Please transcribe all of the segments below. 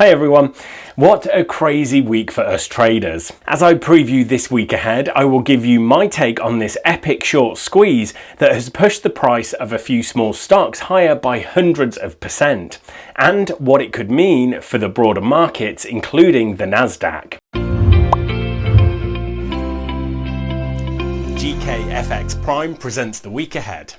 Hi everyone, what a crazy week for us traders. As I preview this week ahead, I will give you my take on this epic short squeeze that has pushed the price of a few small stocks higher by hundreds of %, and what it could mean for the broader markets, including the Nasdaq. GKFX Prime presents the week ahead.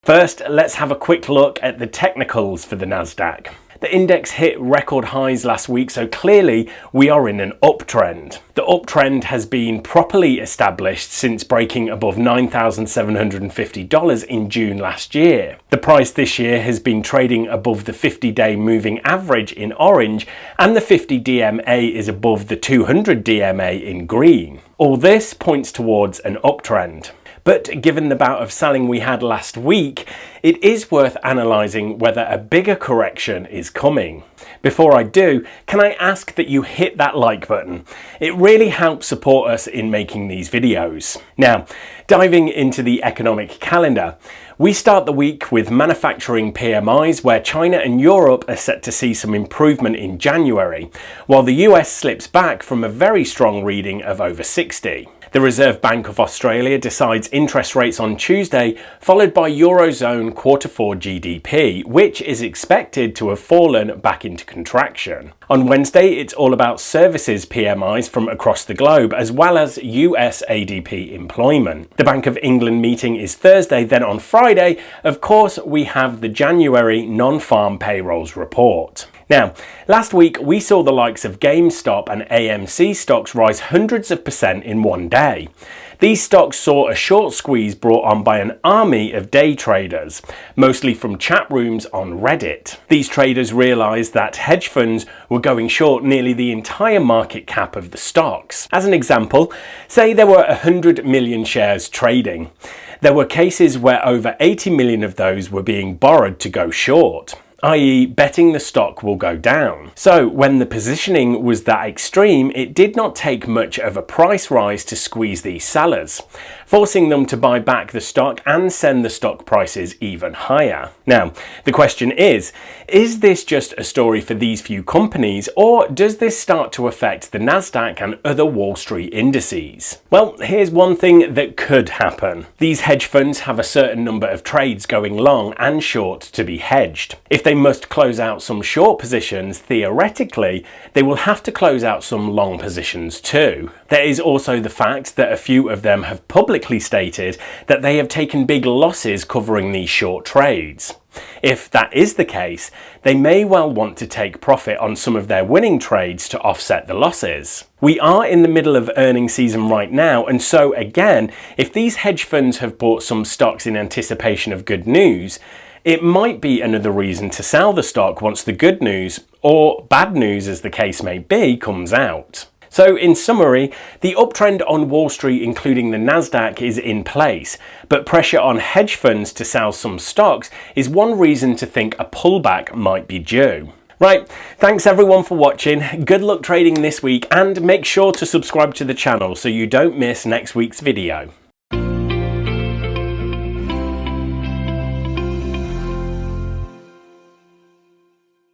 First, let's have a quick look at the technicals for the Nasdaq. The index hit record highs last week, so clearly we are in an uptrend. The uptrend has been properly established since breaking above $9,750 in June last year. The price this year has been trading above the 50-day moving average in orange, and the 50 DMA is above the 200 DMA in green. All this points towards an uptrend. But given the bout of selling we had last week, it is worth analysing whether a bigger correction is coming. Before I do, can I ask that you hit that like button? It really helps support us in making these videos. Now, diving into the economic calendar, we start the week with manufacturing PMIs, where China and Europe are set to see some improvement in January, while the US slips back from a very strong reading of over 60. The Reserve Bank of Australia decides interest rates on Tuesday, followed by Eurozone Q4 GDP, which is expected to have fallen back into contraction. On Wednesday, it's all about services PMIs from across the globe, as well as US ADP employment. The Bank of England meeting is Thursday, then on Friday, of course, we have the January non-farm payrolls report. Now, last week we saw the likes of GameStop and AMC stocks rise hundreds of % in one day. These stocks saw a short squeeze brought on by an army of day traders, mostly from chat rooms on Reddit. These traders realised that hedge funds were going short nearly the entire market cap of the stocks. As an example, say there were 100 million shares trading. There were cases where over 80 million of those were being borrowed to go short, i.e. betting the stock will go down. So when the positioning was that extreme, it did not take much of a price rise to squeeze these sellers, forcing them to buy back the stock and send the stock prices even higher. Now, the question is this just a story for these few companies, or does this start to affect the Nasdaq and other Wall Street indices? Well, here's one thing that could happen. These hedge funds have a certain number of trades going long and short to be hedged. If they must close out some short positions, theoretically, they will have to close out some long positions too. There is also the fact that a few of them have publicly stated that they have taken big losses covering these short trades. If that is the case, they may well want to take profit on some of their winning trades to offset the losses. We are in the middle of earnings season right now, and so again, if these hedge funds have bought some stocks in anticipation of good news, it might be another reason to sell the stock once the good news, or bad news as the case may be, comes out. So in summary, the uptrend on Wall Street, including the Nasdaq, is in place, but pressure on hedge funds to sell some stocks is one reason to think a pullback might be due. Right, thanks everyone for watching, good luck trading this week, and make sure to subscribe to the channel so you don't miss next week's video.